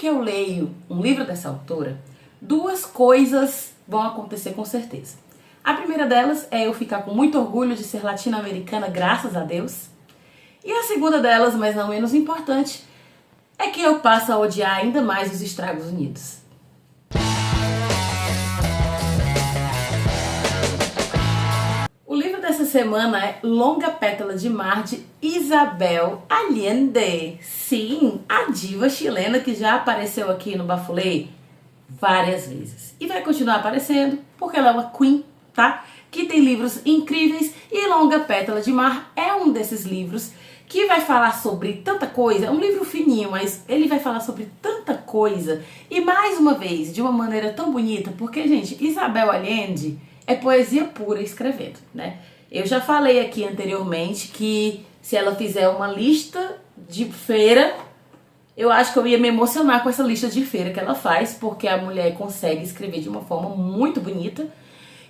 que eu leio um livro dessa autora, duas coisas vão acontecer com certeza. A primeira delas é eu ficar com muito orgulho de ser latino-americana, graças a Deus. E a segunda delas, mas não menos importante, é que eu passo a odiar ainda mais os Estados Unidos. O livro dessa semana é Longa Pétala de Mar, de Isabel Allende. Sim, a diva chilena que já apareceu aqui no Bafulê várias vezes. E vai continuar aparecendo porque ela é uma queen, tá? Que tem livros incríveis e Longa Pétala de Mar é um desses livros que vai falar sobre tanta coisa. É um livro fininho, mas ele vai falar sobre tanta coisa. E mais uma vez, de uma maneira tão bonita, porque, gente, Isabel Allende é poesia pura escrevendo, né? Eu já falei aqui anteriormente que se ela fizer uma lista de feira, eu acho que eu ia me emocionar com essa lista de feira que ela faz, porque a mulher consegue escrever de uma forma muito bonita.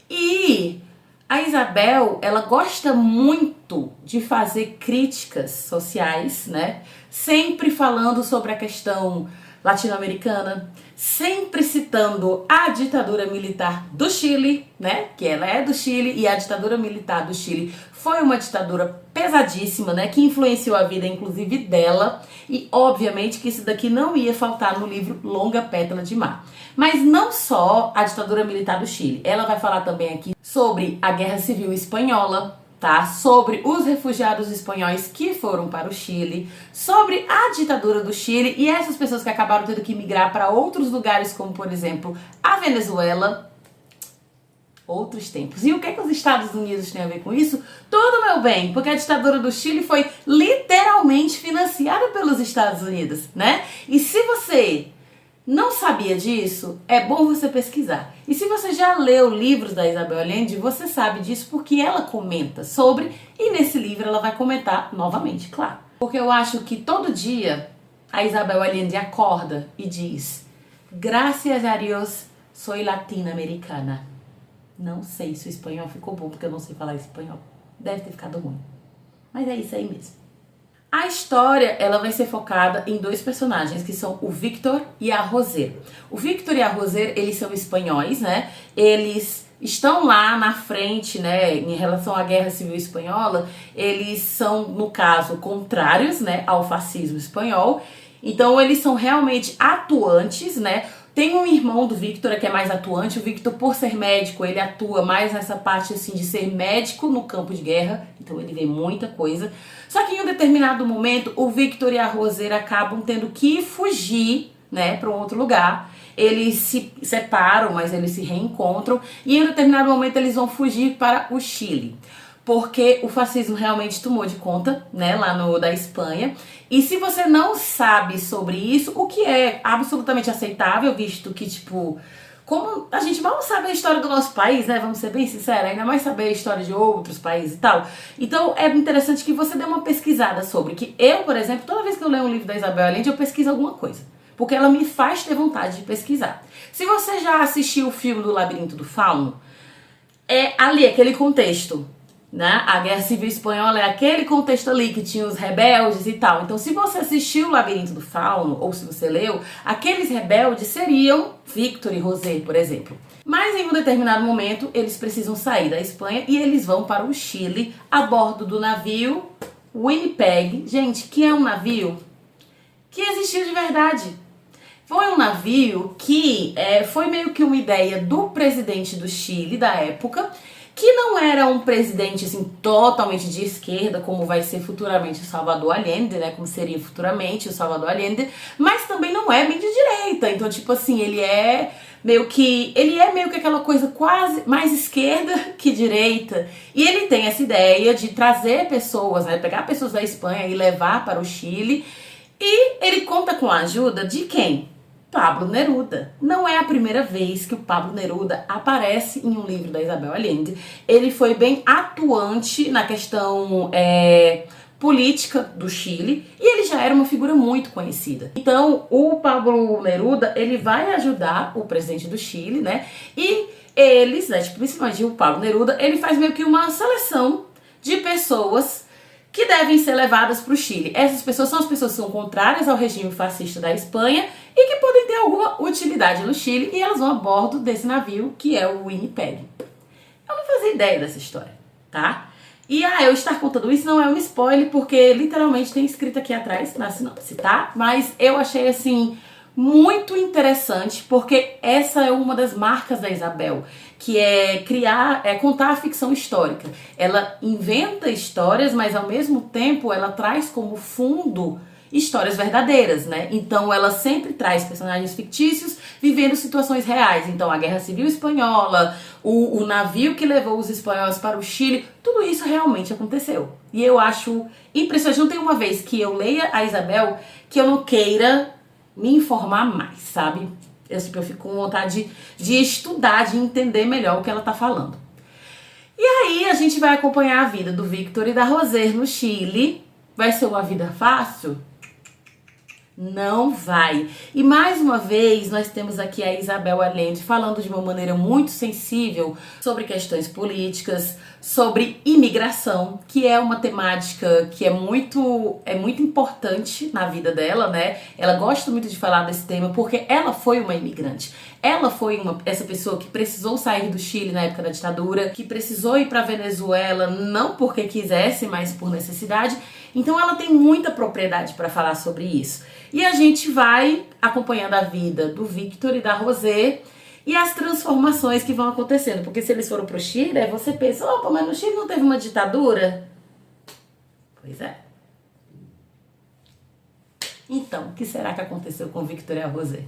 E a Isabel, ela gosta muito de fazer críticas sociais, né? Sempre falando sobre a questão latino-americana, sempre citando a ditadura militar do Chile, né? Que ela é do Chile e a ditadura militar do Chile foi uma ditadura pesadíssima, né? Que influenciou a vida, inclusive, dela. E, obviamente, que isso daqui não ia faltar no livro Longa Pétala de Mar. Mas não só a ditadura militar do Chile. Ela vai falar também aqui sobre a Guerra Civil Espanhola, tá? Sobre os refugiados espanhóis que foram para o Chile, sobre a ditadura do Chile e essas pessoas que acabaram tendo que migrar para outros lugares, como, por exemplo, a Venezuela. Outros tempos. E o que é que os Estados Unidos têm a ver com isso? Tudo, meu bem, porque a ditadura do Chile foi literalmente financiada pelos Estados Unidos, né? E se você não sabia disso, é bom você pesquisar. E se você já leu livros da Isabel Allende, você sabe disso porque ela comenta sobre, e nesse livro ela vai comentar novamente, claro. Porque eu acho que todo dia a Isabel Allende acorda e diz: graças a Deus, sou latino-americana. Não sei se o espanhol ficou bom, porque eu não sei falar espanhol. Deve ter ficado ruim. Mas é isso aí mesmo. A história, ela vai ser focada em dois personagens, que são o Victor e a Roser. O Victor e a Roser, eles são espanhóis, né? Eles estão lá na frente, né? Em relação à Guerra Civil Espanhola, eles são, no caso, contrários, né? Ao fascismo espanhol. Então, eles são realmente atuantes, né? Tem um irmão do Victor que é mais atuante. O Victor, por ser médico, ele atua mais nessa parte assim de ser médico no campo de guerra. Então ele vê muita coisa. Só que em um determinado momento, o Victor e a Roser acabam tendo que fugir, né, para um outro lugar. Eles se separam, mas eles se reencontram. E em um determinado momento eles vão fugir para o Chile, porque o fascismo realmente tomou de conta, né, lá da Espanha. E se você não sabe sobre isso, o que é absolutamente aceitável, visto que, tipo, como a gente mal sabe a história do nosso país, né, vamos ser bem sinceros, ainda mais saber a história de outros países e tal. Então é interessante que você dê uma pesquisada sobre, que eu, por exemplo, toda vez que eu leio um livro da Isabel Allende, eu pesquiso alguma coisa, porque ela me faz ter vontade de pesquisar. Se você já assistiu o filme do Labirinto do Fauno, é ali aquele contexto, né? A Guerra Civil Espanhola é aquele contexto ali que tinha os rebeldes e tal. Então, se você assistiu o Labirinto do Fauno, ou se você leu, aqueles rebeldes seriam Victor e Roser, por exemplo. Mas em um determinado momento, eles precisam sair da Espanha e eles vão para o Chile a bordo do navio Winnipeg. Gente, que é um navio que existiu de verdade. Foi um navio que foi meio que uma ideia do presidente do Chile da época, que não era um presidente assim totalmente de esquerda, como vai ser futuramente o Salvador Allende, né, como seria futuramente o Salvador Allende, mas também não é bem de direita. Então, tipo assim, ele é meio que aquela coisa quase mais esquerda que direita. E ele tem essa ideia de trazer pessoas, né, pegar pessoas da Espanha e levar para o Chile. E ele conta com a ajuda de quem? Pablo Neruda. Não é a primeira vez que o Pablo Neruda aparece em um livro da Isabel Allende. Ele foi bem atuante na questão política do Chile e ele já era uma figura muito conhecida. Então, o Pablo Neruda, ele vai ajudar o presidente do Chile, né? E eles, né, principalmente o Pablo Neruda, ele faz meio que uma seleção de pessoas que devem ser levadas para o Chile. Essas pessoas são as pessoas que são contrárias ao regime fascista da Espanha e que alguma utilidade no Chile e elas vão a bordo desse navio que é o Winnipeg. Eu não fazia ideia dessa história, tá? E eu estar contando isso não é um spoiler, porque literalmente tem escrito aqui atrás na sinopse, tá? Mas eu achei assim muito interessante, porque essa é uma das marcas da Isabel, que é contar a ficção histórica. Ela inventa histórias, mas ao mesmo tempo ela traz como fundo histórias verdadeiras, né? Então ela sempre traz personagens fictícios vivendo situações reais. Então a Guerra Civil Espanhola, o navio que levou os espanhóis para o Chile, tudo isso realmente aconteceu. E eu acho impressionante. Não tem uma vez que eu leia a Isabel que eu não queira me informar mais, sabe? Eu fico com vontade de estudar, de entender melhor o que ela tá falando. E aí a gente vai acompanhar a vida do Victor e da Rosé no Chile. Vai ser uma vida fácil? Não vai. E mais uma vez nós temos aqui a Isabel Allende falando de uma maneira muito sensível sobre questões políticas, sobre imigração, que é uma temática que é muito importante na vida dela, né? Ela gosta muito de falar desse tema porque ela foi uma imigrante. Ela foi essa pessoa que precisou sair do Chile na época da ditadura, que precisou ir para a Venezuela não porque quisesse, mas por necessidade. Então ela tem muita propriedade para falar sobre isso. E a gente vai acompanhando a vida do Victor e da Rosé e as transformações que vão acontecendo. Porque se eles foram pro Chile, aí você pensa, opa, mas no Chile não teve uma ditadura? Pois é. Então, o que será que aconteceu com o Victor e a Rosé?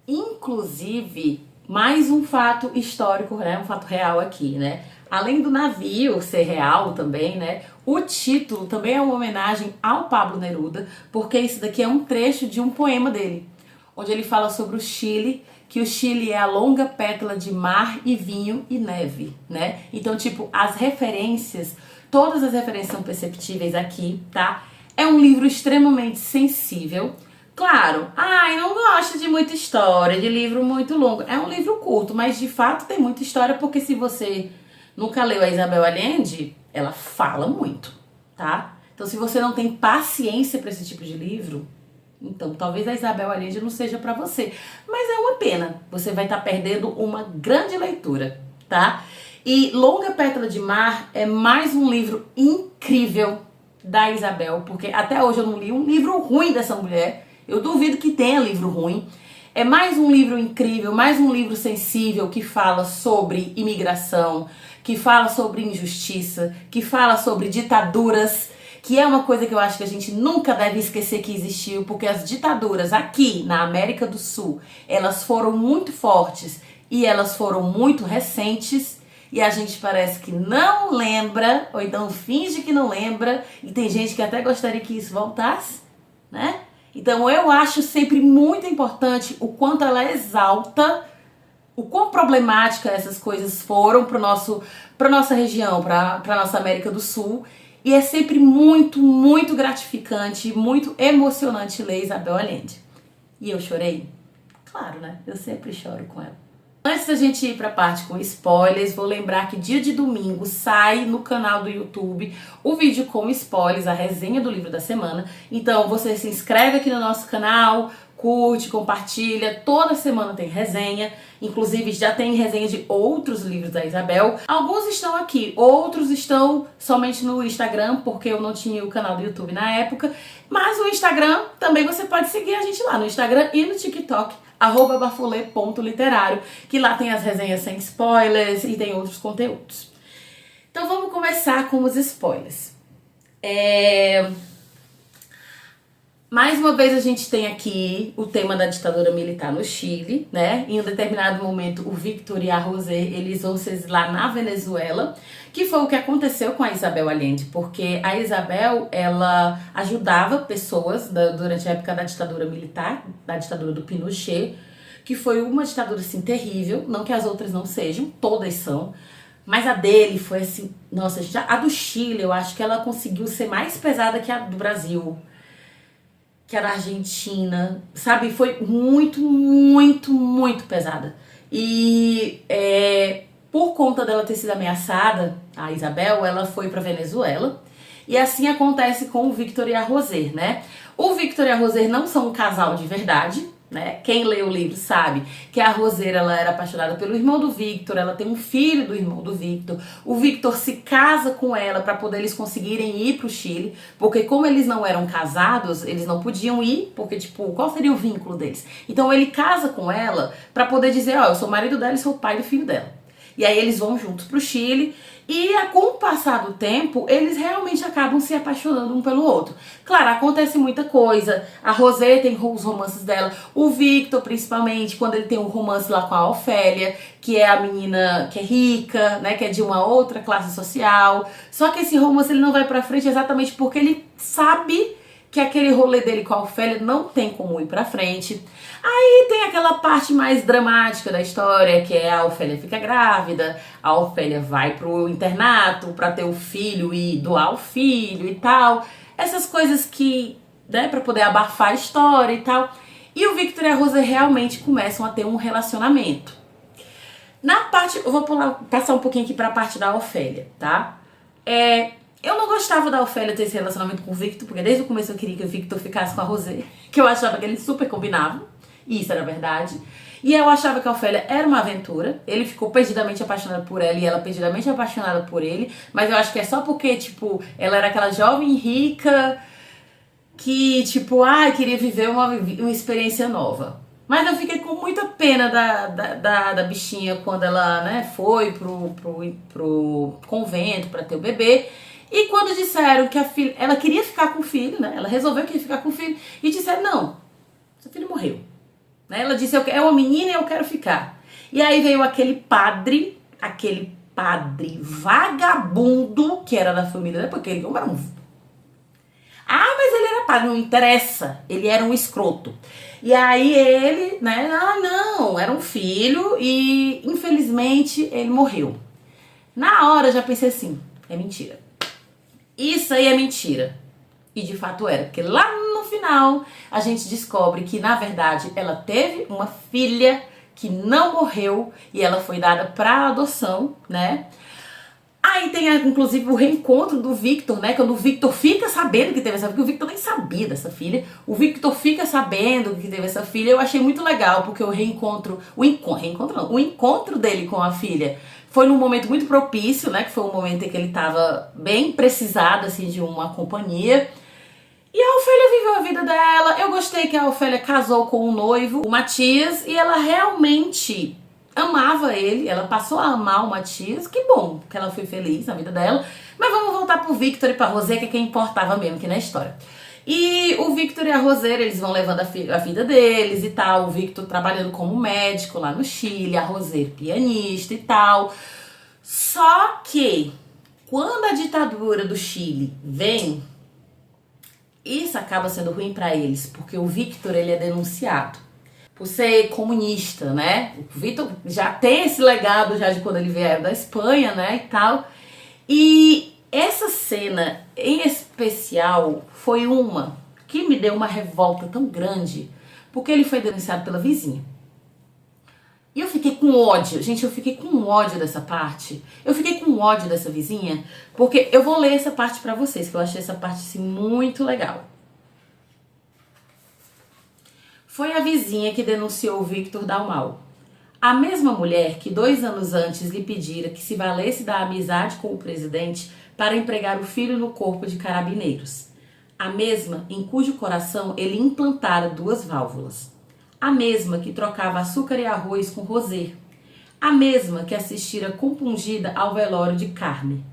Inclusive, mais um fato histórico, né? Um fato real aqui, né? Além do navio ser real também, né? O título também é uma homenagem ao Pablo Neruda, porque isso daqui é um trecho de um poema dele, onde ele fala sobre o Chile, que o Chile é a longa pétala de mar e vinho e neve, né? Então, tipo, as referências, todas as referências são perceptíveis aqui, tá? É um livro extremamente sensível. Claro, não gosto de muita história, de livro muito longo. É um livro curto, mas de fato tem muita história, porque se você nunca leu a Isabel Allende, ela fala muito, tá? Então se você não tem paciência para esse tipo de livro, então talvez a Isabel Allende não seja para você. Mas é uma pena, você vai estar perdendo uma grande leitura, tá? E Longa Pétala de Mar é mais um livro incrível da Isabel, porque até hoje eu não li um livro ruim dessa mulher. Eu duvido que tenha livro ruim. É mais um livro incrível, mais um livro sensível que fala sobre imigração, que fala sobre injustiça, que fala sobre ditaduras, que é uma coisa que eu acho que a gente nunca deve esquecer que existiu, porque as ditaduras aqui na América do Sul, elas foram muito fortes e elas foram muito recentes, e a gente parece que não lembra, ou então finge que não lembra, e tem gente que até gostaria que isso voltasse, né? Então eu acho sempre muito importante o quanto ela exalta o quão problemática essas coisas foram para nossa região, para nossa América do Sul. E é sempre muito, muito gratificante, muito emocionante ler Isabel Allende. E eu chorei? Claro, né? Eu sempre choro com ela. Antes da gente ir para a parte com spoilers, vou lembrar que dia de domingo sai no canal do YouTube o vídeo com spoilers, a resenha do livro da semana. Então você se inscreve aqui no nosso canal, curte, compartilha, toda semana tem resenha, inclusive já tem resenha de outros livros da Isabel. Alguns estão aqui, outros estão somente no Instagram, porque eu não tinha o canal do YouTube na época, mas o Instagram também você pode seguir a gente lá no Instagram e no TikTok, @bafulê.literário, que lá tem as resenhas sem spoilers e tem outros conteúdos. Então vamos começar com os spoilers. Mais uma vez a gente tem aqui o tema da ditadura militar no Chile, né? Em um determinado momento o Victor e a Rosé, eles vão se exilar na Venezuela, que foi o que aconteceu com a Isabel Allende, porque a Isabel, ela ajudava pessoas durante a época da ditadura militar, da ditadura do Pinochet, que foi uma ditadura assim terrível, não que as outras não sejam, todas são, mas a dele foi assim, nossa, a do Chile eu acho que ela conseguiu ser mais pesada que a do Brasil, que a da Argentina, sabe? Foi muito, muito, muito pesada. E por conta dela ter sido ameaçada, a Isabel, ela foi pra Venezuela. E assim acontece com o Victor e a Rosé, né? O Victor e a Rosé não são um casal de verdade, né? Quem lê o livro sabe que a Roseira, ela era apaixonada pelo irmão do Victor, ela tem um filho do irmão do Victor. O Victor se casa com ela para poder eles conseguirem ir pro Chile, porque como eles não eram casados, eles não podiam ir, porque tipo, qual seria o vínculo deles? Então ele casa com ela para poder dizer, ó, eu sou o marido dela e sou o pai do filho dela. E aí eles vão juntos pro Chile e com o passar do tempo, eles realmente acabam se apaixonando um pelo outro. Claro, acontece muita coisa. A Rosé tem os romances dela. O Victor, principalmente, quando ele tem um romance lá com a Ofélia, que é a menina que é rica, né, que é de uma outra classe social. Só que esse romance ele não vai pra frente exatamente porque ele sabe que aquele rolê dele com a Ofélia não tem como ir pra frente. Aí tem aquela parte mais dramática da história, que é a Ofélia fica grávida, a Ofélia vai pro internato pra ter o filho e doar o filho e tal. Essas coisas que, né, pra poder abafar a história e tal. E o Victor e a Rosa realmente começam a ter um relacionamento. Na parte, eu vou passar um pouquinho aqui pra parte da Ofélia, tá? Eu não gostava da Ofélia ter esse relacionamento com o Victor, porque desde o começo eu queria que o Victor ficasse com a Rosé, que eu achava que eles super combinavam, e isso era verdade. E eu achava que a Ofélia era uma aventura, ele ficou perdidamente apaixonado por ela e ela perdidamente apaixonada por ele, mas eu acho que é só porque, tipo, ela era aquela jovem rica que, tipo, queria viver uma experiência nova. Mas eu fiquei com muita pena da bichinha quando ela, né, foi pro convento pra ter o bebê. E quando disseram que a filha, ela queria ficar com o filho, né? Ela resolveu que ia ficar com o filho. E disseram, não, seu filho morreu. Né? Ela disse, é uma menina e eu quero ficar. E aí veio aquele padre vagabundo, que era da família, né? Porque ele era um... mas ele era padre, não interessa. Ele era um escroto. E aí ele, né? Não, era um filho e infelizmente ele morreu. Na hora eu já pensei assim, é mentira. Isso aí é mentira. E de fato era, porque lá no final a gente descobre que na verdade ela teve uma filha que não morreu e ela foi dada para adoção, né? Aí tem inclusive o reencontro do Victor, né? Quando o Victor fica sabendo que teve essa filha, porque o Victor nem sabia dessa filha. O Victor fica sabendo que teve essa filha. Eu achei muito legal, porque o encontro dele com a filha foi num momento muito propício, né? Que foi um momento em que ele tava bem precisado, assim, de uma companhia. E a Ofélia viveu a vida dela. Eu gostei que a Ofélia casou com o noivo, o Matias, e ela realmente amava ele. Ela passou a amar o Matias. Que bom que ela foi feliz na vida dela. Mas vamos voltar pro Victor e pra Rosé, que é quem importava mesmo aqui na história. E o Victor e a Rosé, eles vão levando a vida deles e tal. O Victor trabalhando como médico lá no Chile, a Rosé pianista e tal. Só que quando a ditadura do Chile vem, isso acaba sendo ruim pra eles, porque o Victor, ele é denunciado por ser comunista, né? O Victor já tem esse legado já de quando ele veio da Espanha, né, e tal. E essa cena em especial foi uma que me deu uma revolta tão grande, porque ele foi denunciado pela vizinha. E eu fiquei com ódio, gente, eu fiquei com ódio dessa parte. Eu fiquei com ódio dessa vizinha, porque eu vou ler essa parte pra vocês, que eu achei essa parte assim muito legal. Foi a vizinha que denunciou o Victor Dalmau. A mesma mulher que 2 anos antes lhe pedira que se valesse da amizade com o presidente para empregar o filho no corpo de carabineiros. A mesma em cujo coração ele implantara 2 válvulas. A mesma que trocava açúcar e arroz com Rosé. A mesma que assistira compungida ao velório de Carme.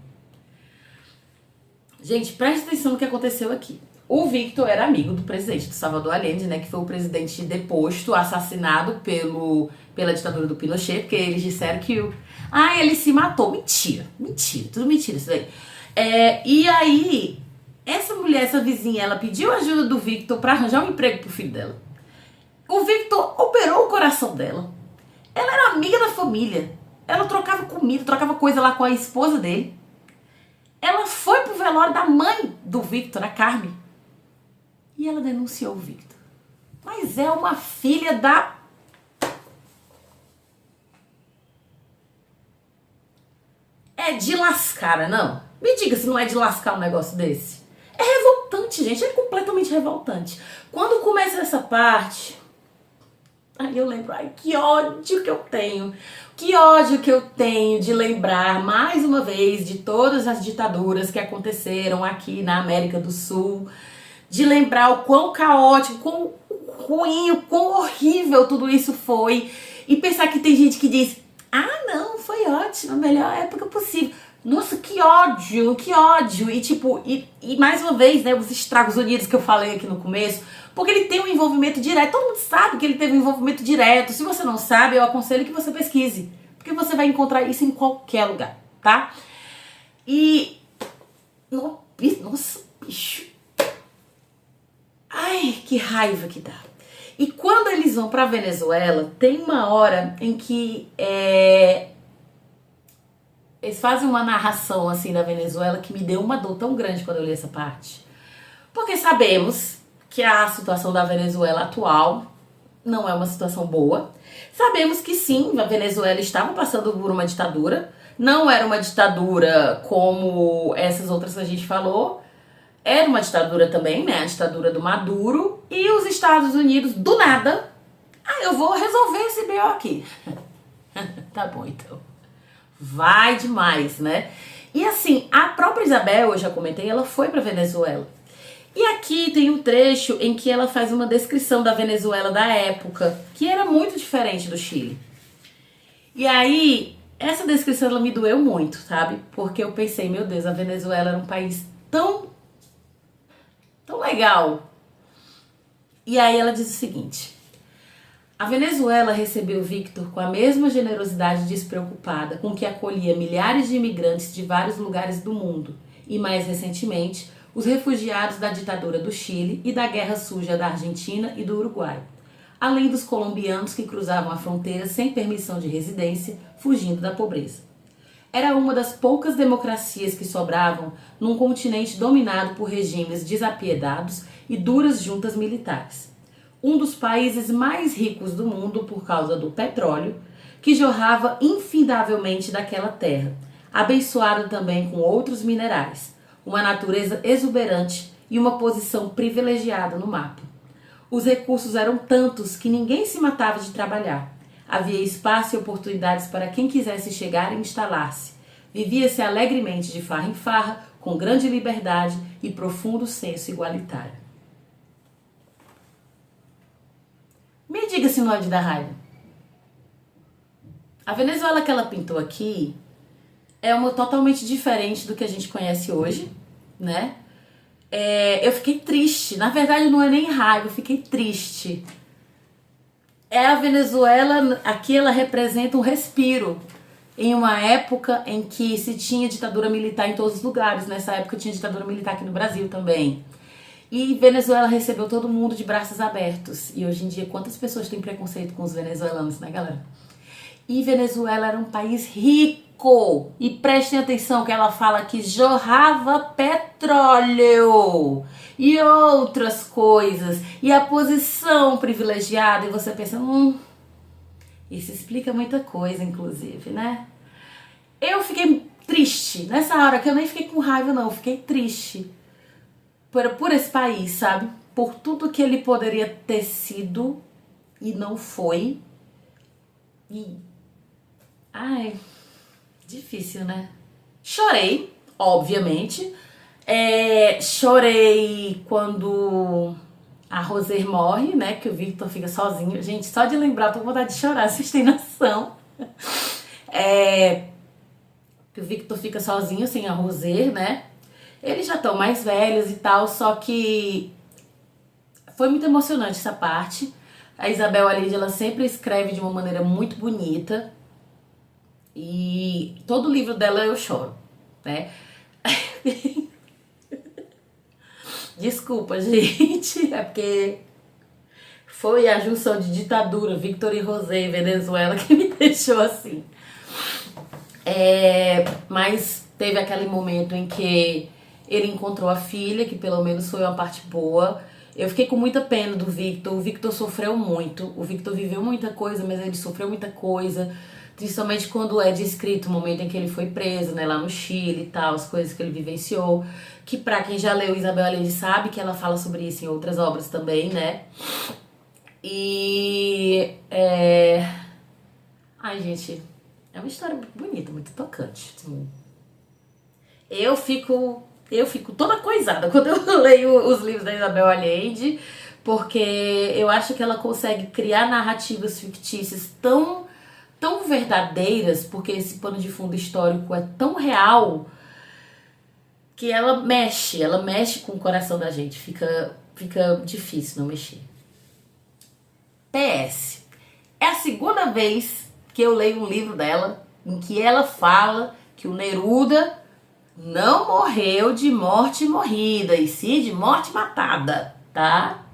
Gente, preste atenção no que aconteceu aqui. O Victor era amigo do presidente, do Salvador Allende, né, que foi o presidente deposto, assassinado pela ditadura do Pinochet, porque eles disseram que ele se matou. Mentira, tudo mentira isso daí. E aí, essa mulher, essa vizinha, ela pediu ajuda do Victor para arranjar um emprego pro filho dela. O Victor operou o coração dela. Ela era amiga da família. Ela trocava comida, trocava coisa lá com a esposa dele. Ela foi pro velório da mãe do Victor, a Carme. E ela denunciou o Victor. Mas é uma filha da... É de lascar, não? Me diga se não é de lascar um negócio desse. É revoltante, gente. É completamente revoltante. Quando começa essa parte... Aí eu lembro, ai, que ódio que eu tenho. Que ódio que eu tenho de lembrar, mais uma vez, de todas as ditaduras que aconteceram aqui na América do Sul. De lembrar o quão caótico, quão ruim, o quão horrível tudo isso foi. E pensar que tem gente que diz, ah não, foi ótimo, a melhor época possível. Nossa, que ódio, que ódio. E tipo, e mais uma vez, né, os Estados Unidos que eu falei aqui no começo, porque ele tem um envolvimento direto, todo mundo sabe que ele teve um envolvimento direto. Se você não sabe, eu aconselho que você pesquise, porque você vai encontrar isso em qualquer lugar, tá? E, nossa, bicho. Ai, que raiva que dá. E quando eles vão pra Venezuela, tem uma hora em que eles fazem uma narração assim da Venezuela que me deu uma dor tão grande quando eu li essa parte. Porque sabemos que a situação da Venezuela atual não é uma situação boa. Sabemos que sim, a Venezuela estava passando por uma ditadura. Não era uma ditadura como essas outras que a gente falou. Era uma ditadura também, né? A ditadura do Maduro. E os Estados Unidos, do nada, eu vou resolver esse BO aqui. Tá bom, então. Vai demais, né? E assim, a própria Isabel, eu já comentei, ela foi pra Venezuela. E aqui tem um trecho em que ela faz uma descrição da Venezuela da época, que era muito diferente do Chile. E aí, essa descrição ela me doeu muito, sabe? Porque eu pensei, meu Deus, a Venezuela era um país tão legal. E aí ela diz o seguinte: a Venezuela recebeu Victor com a mesma generosidade despreocupada com que acolhia milhares de imigrantes de vários lugares do mundo e, mais recentemente, os refugiados da ditadura do Chile e da guerra suja da Argentina e do Uruguai, além dos colombianos que cruzavam a fronteira sem permissão de residência, fugindo da pobreza. Era uma das poucas democracias que sobravam num continente dominado por regimes desapiedados e duras juntas militares. Um dos países mais ricos do mundo por causa do petróleo, que jorrava infindavelmente daquela terra, abençoado também com outros minerais, uma natureza exuberante e uma posição privilegiada no mapa. Os recursos eram tantos que ninguém se matava de trabalhar. Havia espaço e oportunidades para quem quisesse chegar e instalar-se. Vivia-se alegremente de farra em farra, com grande liberdade e profundo senso igualitário. Me diga se não é de dar raiva. A Venezuela que ela pintou aqui é uma totalmente diferente do que a gente conhece hoje, né? Eu fiquei triste. Na verdade, não é nem raiva, eu fiquei triste. A Venezuela, aqui ela representa um respiro em uma época em que se tinha ditadura militar em todos os lugares. Nessa época tinha ditadura militar aqui no Brasil também. E Venezuela recebeu todo mundo de braços abertos. E hoje em dia, quantas pessoas têm preconceito com os venezuelanos, né, galera? E Venezuela era um país rico. E prestem atenção que ela fala que jorrava petróleo e outras coisas. E a posição privilegiada. E você pensa, isso explica muita coisa, inclusive, né? Eu fiquei triste. Nessa hora que eu nem fiquei com raiva, não. Eu fiquei triste por esse país, sabe? Por tudo que ele poderia ter sido e não foi. E... ai, difícil, né? Chorei, obviamente. Chorei quando a Roser morre, né? Que o Victor fica sozinho. Gente, só de lembrar, eu tô com vontade de chorar, vocês têm noção. Que o Victor fica sozinho, sem a Roser, né? Eles já estão mais velhos e tal, só que foi muito emocionante essa parte. A Isabel Allende, ela sempre escreve de uma maneira muito bonita. E todo livro dela eu choro, né? Desculpa, gente, é porque foi a junção de ditadura, Victor e José e Venezuela que me deixou assim. Mas teve aquele momento em que ele encontrou a filha, que pelo menos foi uma parte boa. Eu fiquei com muita pena do Victor. O Victor sofreu muito. O Victor viveu muita coisa, mas ele sofreu muita coisa. Principalmente quando é descrito o momento em que ele foi preso, né, lá no Chile e tal, as coisas que ele vivenciou. Que pra quem já leu Isabel Allende sabe que ela fala sobre isso em outras obras também, né? E ai, gente, é uma história muito bonita, muito tocante. Eu fico toda coisada quando eu leio os livros da Isabel Allende, porque eu acho que ela consegue criar narrativas fictícias tão verdadeiras, porque esse pano de fundo histórico é tão real que ela mexe com o coração da gente, fica difícil não mexer. PS. É a segunda vez que eu leio um livro dela em que ela fala que o Neruda não morreu de morte morrida, e sim de morte matada, tá?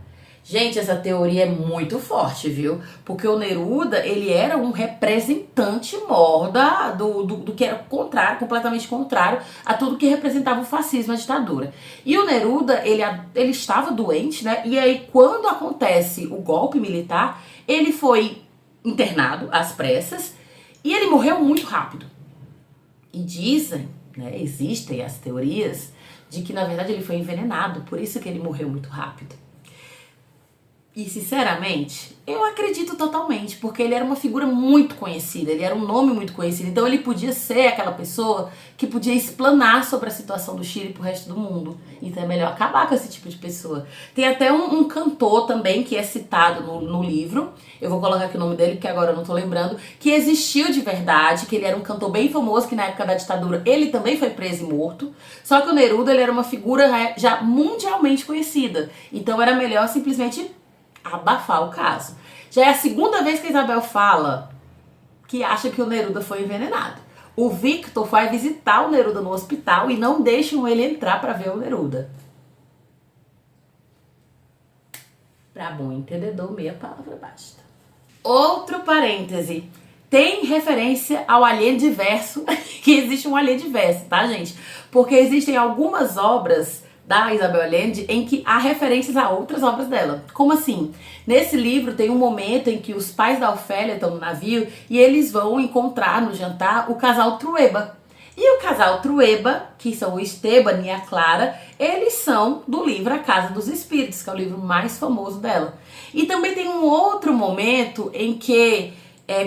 Gente, essa teoria é muito forte, viu? Porque o Neruda, ele era um representante mor do que era contrário, completamente contrário a tudo que representava o fascismo, a ditadura. E o Neruda, ele estava doente, né? E aí, quando acontece o golpe militar, ele foi internado às pressas e ele morreu muito rápido. E dizem, né, existem as teorias de que, na verdade, ele foi envenenado, por isso que ele morreu muito rápido. E, sinceramente, eu acredito totalmente, porque ele era uma figura muito conhecida, ele era um nome muito conhecido, então ele podia ser aquela pessoa que podia explanar sobre a situação do Chile pro resto do mundo. Então é melhor acabar com esse tipo de pessoa. Tem até um cantor também, que é citado no livro, eu vou colocar aqui o nome dele, porque agora eu não tô lembrando, que existiu de verdade, que ele era um cantor bem famoso, que na época da ditadura ele também foi preso e morto, só que o Neruda, ele era uma figura já mundialmente conhecida, então era melhor simplesmente abafar o caso. Já é a segunda vez que a Isabel fala que acha que o Neruda foi envenenado. O Victor vai visitar o Neruda no hospital e não deixam ele entrar para ver o Neruda. Pra bom entendedor, meia palavra basta. Outro parêntese. Tem referência ao Alien Diverso, que existe um Alien Diverso, tá, gente? Porque existem algumas obras da Isabel Allende em que há referências a outras obras dela. Como assim? Nesse livro tem um momento em que os pais da Ofélia estão no navio e eles vão encontrar no jantar o casal Trueba. E o casal Trueba, que são o Esteban e a Clara, eles são do livro A Casa dos Espíritos, que é o livro mais famoso dela. E também tem um outro momento em que,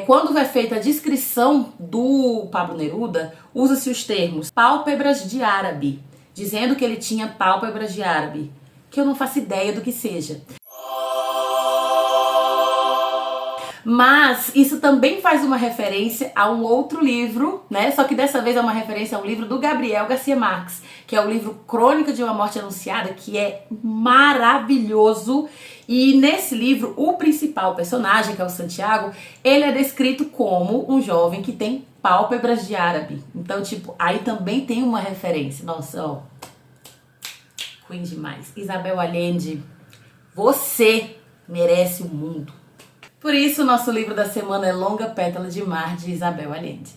quando é feita a descrição do Pablo Neruda, usa-se os termos pálpebras de árabe, dizendo que ele tinha pálpebras de árabe, que eu não faço ideia do que seja. Mas isso também faz uma referência a um outro livro, né? Só que dessa vez é uma referência a um livro do Gabriel Garcia Marques, que é o livro Crônica de uma Morte Anunciada, que é maravilhoso. E nesse livro, o principal personagem, que é o Santiago, ele é descrito como um jovem que tem pálpebras de árabe. Então, tipo, aí também tem uma referência. Nossa, ó. Queen demais. Isabel Allende, você merece o mundo. Por isso, o nosso livro da semana é Longa Pétala de Mar, de Isabel Allende.